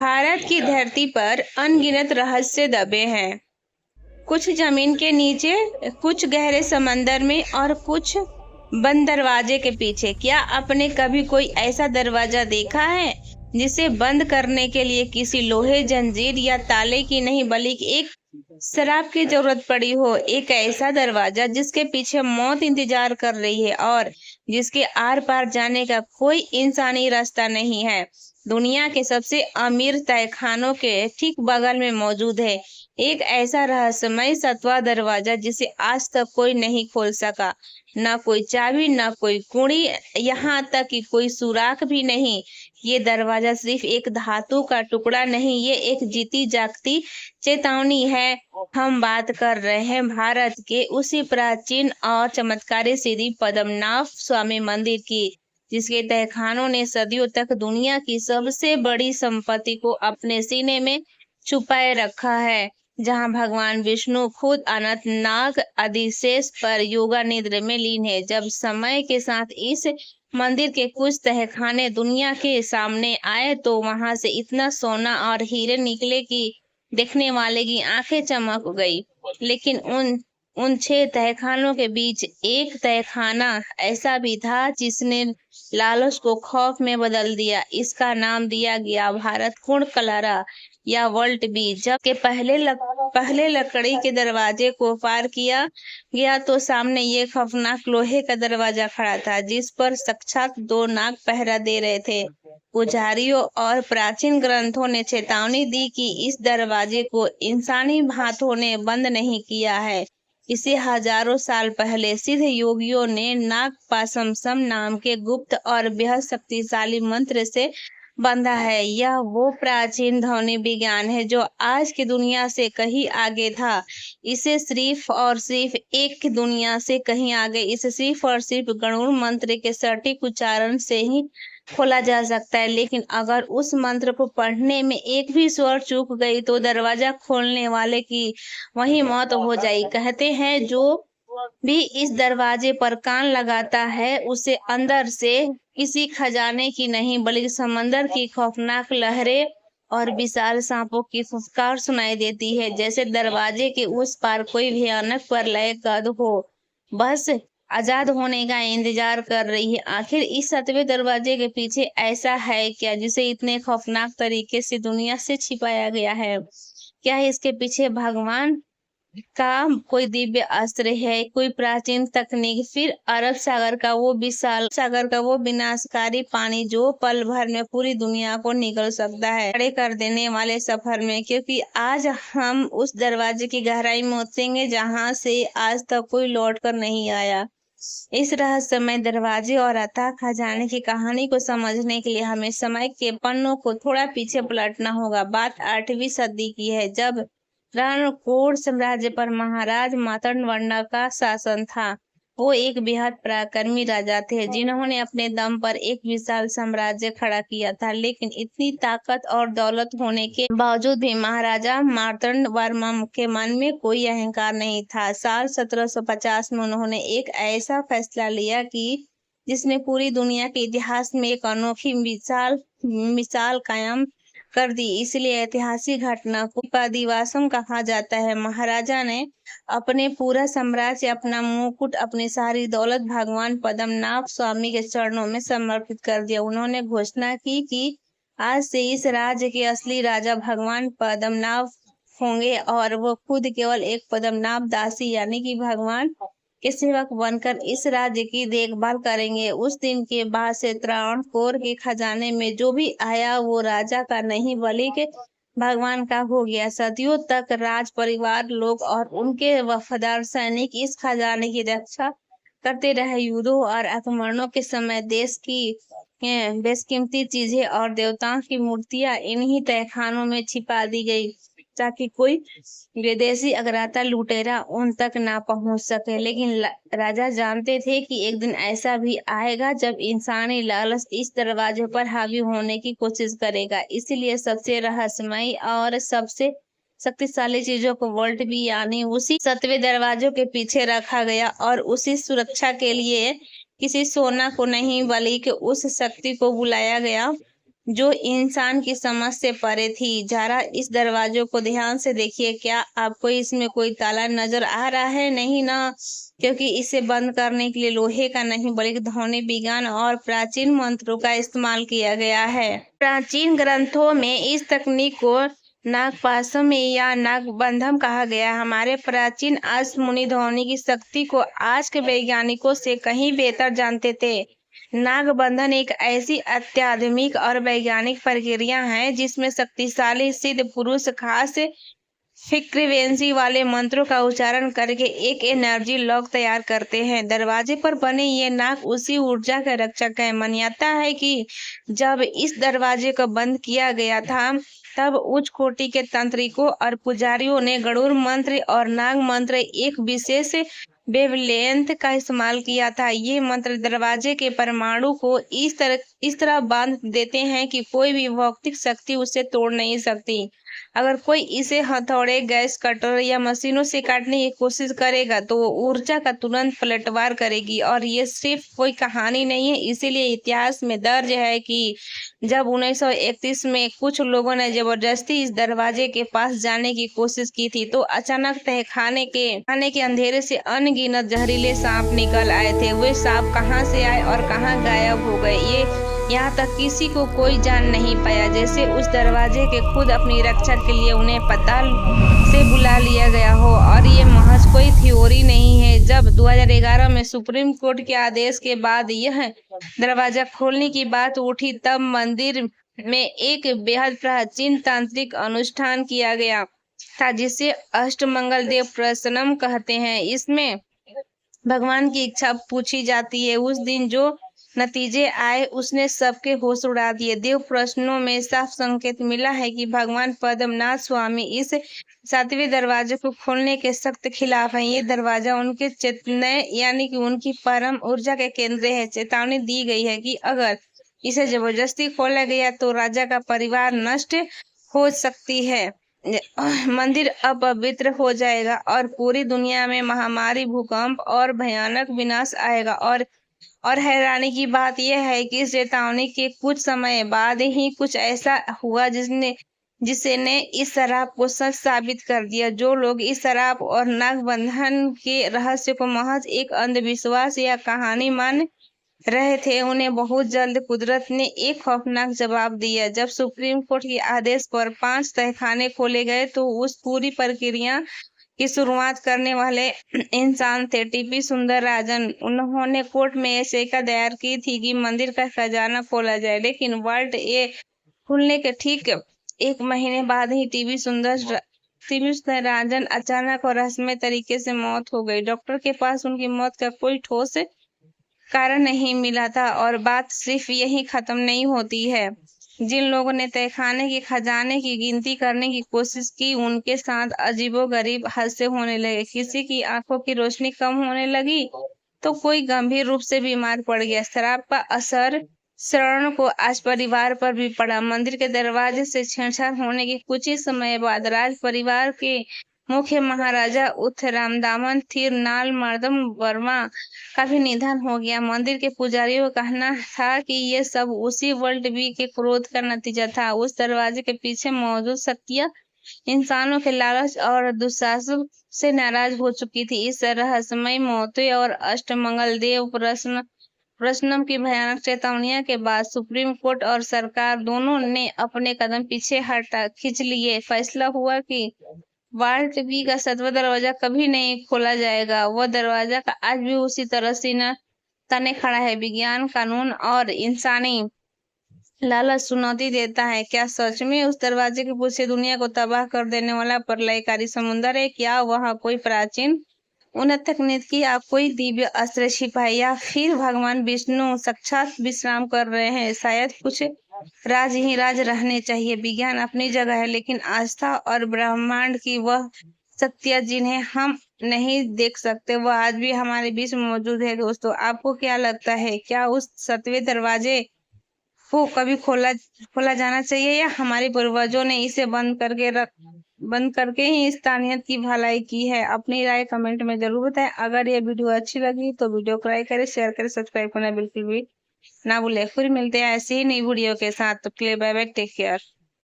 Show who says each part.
Speaker 1: भारत की धरती पर अनगिनत रहस्य दबे हैं। कुछ जमीन के नीचे, कुछ गहरे समंदर में और कुछ बंद दरवाजे के पीछे। क्या आपने कभी कोई ऐसा दरवाजा देखा है जिसे बंद करने के लिए किसी लोहे, जंजीर या ताले की नहीं बल्कि एक शराब की जरूरत पड़ी हो? एक ऐसा दरवाजा जिसके पीछे मौत इंतजार कर रही है और जिसके आर पार जाने का कोई इंसानी रास्ता नहीं है। दुनिया के सबसे अमीर तहखानों के ठीक बगल में मौजूद है एक ऐसा रहस्यमय सतवा दरवाजा जिसे आज तक कोई नहीं खोल सका। न कोई चाबी, न कोई कुंडी, यहाँ तक कि कोई सुराख भी नहीं। ये दरवाजा सिर्फ एक धातु का टुकड़ा नहीं, ये एक जीती जागती चेतावनी है। हम बात कर रहे हैं भारत के उसी प्राचीन और चमत्कारी श्री पद्मनाभ स्वामी मंदिर की, जिसके तहखानों ने सदियों तक दुनिया की सबसे बड़ी संपत्ति को अपने सीने में छुपाए रखा है। जहां भगवान विष्णु खुद अनंत नाग अधिशेष पर योगा निद्रा में लीन है। जब समय के साथ इस मंदिर के कुछ तहखाने दुनिया के सामने आए तो वहां से इतना सोना और हीरे निकले कि देखने वाले की आंखें चमक गई। लेकिन उन 6 तहखानों के बीच एक तहखाना ऐसा भी था जिसने लालच को खौफ में बदल दिया। इसका नाम दिया गया भारत कुंड कलारा या वर्ल्ड बी। जब के पहले लकड़ी के दरवाजे को पार किया गया तो सामने ये खौफनाक लोहे का दरवाजा खड़ा था, जिस पर साक्षात 2 नाग पहरा दे रहे थे। पुजारियों और प्राचीन ग्रंथों ने चेतावनी दी कि इस दरवाजे को इंसानी हाथों ने बंद नहीं किया है। इसे हजारों साल पहले सिद्ध योगियों ने नाग पाशमसम नाम के गुप्त और बेहद शक्तिशाली मंत्र से बंधा है। यह वो प्राचीन ध्वनि विज्ञान है जो आज की दुनिया से कहीं आगे था। इसे सिर्फ और सिर्फ एक दुनिया से कहीं आगे इसे सिर्फ और सिर्फ गणुड़ मंत्र के सटीक उच्चारण से ही खोला जा सकता है। लेकिन अगर उस मंत्र को पढ़ने में एक भी स्वर चूक गई तो दरवाजा खोलने वाले की वही मौत हो जाएगी। कहते हैं जो भी इस दरवाजे पर कान लगाता है उसे अंदर से किसी खजाने की नहीं बल्कि समंदर की खौफनाक लहरें और विशाल सांपों की फुफकार सुनाई देती है। जैसे दरवाजे के उस पार कोई भयानक प्रलय कद हो, बस आजाद होने का इंतजार कर रही है। आखिर इस 7वें दरवाजे के पीछे ऐसा है क्या जिसे इतने खौफनाक तरीके से दुनिया से छिपाया गया है? क्या इसके पीछे भगवान का कोई दिव्य अस्त्र है, कोई प्राचीन तकनीक, फिर अरब सागर का वो विनाशकारी पानी जो पल भर में पूरी दुनिया को निगल सकता है, खड़े कर देने वाले सफर में? क्योंकि आज हम उस दरवाजे की गहराई में उतरेंगे जहां से आज तक कोई लौट कर नहीं आया। इस रहस्यमय दरवाजे और अथाह खजाने की कहानी को समझने के लिए हमें समय के पन्नों को थोड़ा पीछे पलटना होगा। बात 8वीं सदी की है, जब रणकोट साम्राज्य पर महाराज मार्तंडवर्मा का शासन था। वो एक बेहद पराक्रमी राजा थे जिन्होंने अपने दम पर एक विशाल साम्राज्य खड़ा किया था। लेकिन इतनी ताकत और दौलत होने के बावजूद भी महाराजा मार्तंडवर्मा के मन में कोई अहंकार नहीं था। साल 1750 में उन्होंने एक ऐसा फैसला लिया कि जिसने पूरी दुनिया के इतिहास में एक अनोखी मिसाल कायम कर दी। इसलिए ऐतिहासिक घटना को आदिवासम कहा जाता है। महाराजा ने अपने पूरा साम्राज्य, अपना मुकुट, अपनी सारी दौलत भगवान पद्मनाभ स्वामी के चरणों में समर्पित कर दिया। उन्होंने घोषणा की कि आज से इस राज्य के असली राजा भगवान पद्मनाभ होंगे और वो खुद केवल एक पद्मनाभ दासी यानी कि भगवान के सेवक बनकर इस राज्य की देखभाल करेंगे। उस दिन के बाद से त्रावणकोर के खजाने में जो भी आया वो राजा का नहीं बल्कि भगवान का हो गया। सदियों तक राज परिवार लोग और उनके वफादार सैनिक इस खजाने की रक्षा करते रहे। युद्धों और आक्रमणों के समय देश की बेशकीमती चीजें और देवताओं की मूर्तियां इन्हीं तहखानों में छिपा दी गई ताकि कोई विदेशी अगरता लुटेरा उन तक ना पहुंच सके। लेकिन राजा जानते थे कि एक दिन ऐसा भी आएगा जब इंसानी लालच इस दरवाजे पर हावी होने की कोशिश करेगा। इसलिए सबसे रहस्यमय और सबसे शक्तिशाली चीजों को वर्ल्ड बी यानी उसी 7वें दरवाजों के पीछे रखा गया और उसी सुरक्षा के लिए किसी सोना को नहीं बल्कि उस शक्ति को बुलाया गया जो इंसान की समझ से परे थी। जरा इस दरवाजे को ध्यान से देखिए, क्या आपको इसमें कोई ताला नजर आ रहा है? नहीं ना, क्योंकि इसे बंद करने के लिए लोहे का नहीं बल्कि ध्वनि विज्ञान और प्राचीन मंत्रों का इस्तेमाल किया गया है। प्राचीन ग्रंथों में इस तकनीक को नागपाशम या नागबंधम कहा गया है। हमारे प्राचीन अष्ट मुनि ध्वनि की शक्ति को आज के वैज्ञानिकों से कहीं बेहतर जानते थे। नागबंधन एक ऐसी अत्याधुनिक और वैज्ञानिक प्रक्रिया है जिसमें शक्तिशाली सिद्ध पुरुष खास फ्रीक्वेंसी वाले मंत्रों का उच्चारण करके एक एनर्जी लॉक तैयार करते हैं। दरवाजे पर बने ये नाग उसी ऊर्जा के रक्षक हैं। मान्यता है कि जब इस दरवाजे को बंद किया गया था तब उच्च कोटि के तांत्रिकों और पुजारियों ने गरुड़ मंत्र और नाग मंत्र एक विशेष वेवलेंथ का इस्तेमाल किया था। ये मंत्र दरवाजे के परमाणु को इस तरह बांध देते हैं कि कोई भी भौतिक शक्ति उसे तोड़ नहीं सकती। अगर कोई इसे हथौड़े, गैस कटर या मशीनों से काटने की कोशिश करेगा तो वो ऊर्जा का तुरंत पलटवार करेगी। और ये सिर्फ कोई कहानी नहीं है, इसीलिए इतिहास में दर्ज है कि जब 1931 में कुछ लोगों ने जबरदस्ती इस दरवाजे के पास जाने की कोशिश की थी तो अचानक तहखाने के अंधेरे से अनगिनत जहरीले सांप निकल आए थे। वे सांप कहाँ से आए और कहाँ गायब हो गए, ये यहाँ तक किसी को कोई जान नहीं पाया। जैसे उस दरवाजे के खुद अपनी रक्षा के लिए उन्हें पाताल से बुला लिया गया हो। और ये महज कोई थ्योरी नहीं है। जब 2011 में सुप्रीम कोर्ट के आदेश के बाद यह दरवाजा खोलने की बात उठी तब मंदिर में एक बेहद प्राचीन तांत्रिक अनुष्ठान किया गया था जिसे अष्टमंगल देव प्रसन्नम कहते हैं। इसमें भगवान की इच्छा पूछी जाती है। उस दिन जो नतीजे आए उसने सबके होश उड़ा दिए। देव प्रश्नों में साफ संकेत मिला है कि भगवान पद्मनाथ स्वामी इस 7वें दरवाजे को खोलने के सख्त खिलाफ है। ये दरवाजा उनके चेतने यानी कि उनकी परम ऊर्जा के केंद्र है। चेतावनी दी गई है कि अगर इसे जबरदस्ती खोला गया तो राजा का परिवार नष्ट हो सकती है, मंदिर अपवित्र हो जाएगा और पूरी दुनिया में महामारी, भूकंप और भयानक विनाश आएगा। और हैरानी की बात यह है कि इस चेतावनी के कुछ समय बाद ही कुछ ऐसा हुआ जिसने इस शराब को सच साबित कर दिया। जो लोग इस शराब और नागबंधन के रहस्य को महज एक अंधविश्वास या कहानी मान रहे थे, उन्हें बहुत जल्द कुदरत ने एक खौफनाक जवाब दिया। जब सुप्रीम कोर्ट के आदेश पर 5 तहखाने खोले गए तो उस पूरी प्रक्रिया की शुरुआत करने वाले इंसान थे टीपी सुंदरराजन। उन्होंने कोर्ट में याचिका दायर की थी कि मंदिर का खजाना खोला जाए, लेकिन वर्ल्ड ए खुलने के ठीक 1 महीने बाद ही टीपी सुंदरराजन अचानक और रहस्यमय तरीके से मौत हो गई। डॉक्टर के पास उनकी मौत का कोई ठोस कारण नहीं मिला था। और बात सिर्फ यही खत्म नहीं होती है। जिन लोगों ने तहखाने के खजाने की गिनती करने की कोशिश की उनके साथ अजीबोगरीब हादसे होने लगे। किसी की आंखों की रोशनी कम होने लगी तो कोई गंभीर रूप से बीमार पड़ गया। शराब का असर शरण को आज परिवार पर भी पड़ा। मंदिर के दरवाजे से छेड़छाड़ होने के कुछ ही समय बाद राज परिवार के मुख्य महाराजा उत्तरामदामन थिरनाल मर्दम वर्मा का भी निधन हो गया। मंदिर के पुजारियों का कहना था कि ये सब उसी वर्ल्ड बी के क्रोध का नतीजा था। उस दरवाजे के पीछे मौजूद शक्तियां इंसानों के लालच और दुस्साहस से नाराज हो चुकी थी। इस रहस्यमय मौतें और अष्टमंगल देव प्रश्नम की भयानक चेतावनियों के बाद सुप्रीम कोर्ट और सरकार दोनों ने अपने कदम पीछे खींच लिए। फैसला हुआ कि वाल्ट बी का 7वां दरवाजा कभी नहीं खोला जाएगा। वह दरवाजा का आज भी उसी तरह से तने खड़ा है। विज्ञान, कानून और इंसानी लालच चुनौती देता है। क्या सच में उस दरवाजे के पीछे दुनिया को तबाह कर देने वाला प्रलयकारी समुद्र है? क्या वह कोई प्राचीन उन्नत तकनीक की आप कोई दिव्य अस्त्र छिपा है, या फिर भगवान विष्णु साक्षात विश्राम कर रहे हैं? शायद कुछ राज ही राज रहने चाहिए। विज्ञान अपनी जगह है, लेकिन आस्था और ब्रह्मांड की वह शक्तियां जिन्हें हम नहीं देख सकते वह आज भी हमारे बीच मौजूद है। दोस्तों, आपको क्या लगता है, क्या उस 7वें दरवाजे को कभी खोला जाना चाहिए, या हमारे पूर्वजों ने इसे बंद करके ही इंसानियत की भलाई की है? अपनी राय कमेंट में जरूर बताएं। अगर ये वीडियो अच्छी लगी तो वीडियो को लाइक करें, शेयर करें, सब्सक्राइब करना बिल्कुल भी ना भूले, फिर मिलते हैं ऐसी ही नई वीडियो के साथ। तो प्ले बाय बाय, टेक केयर।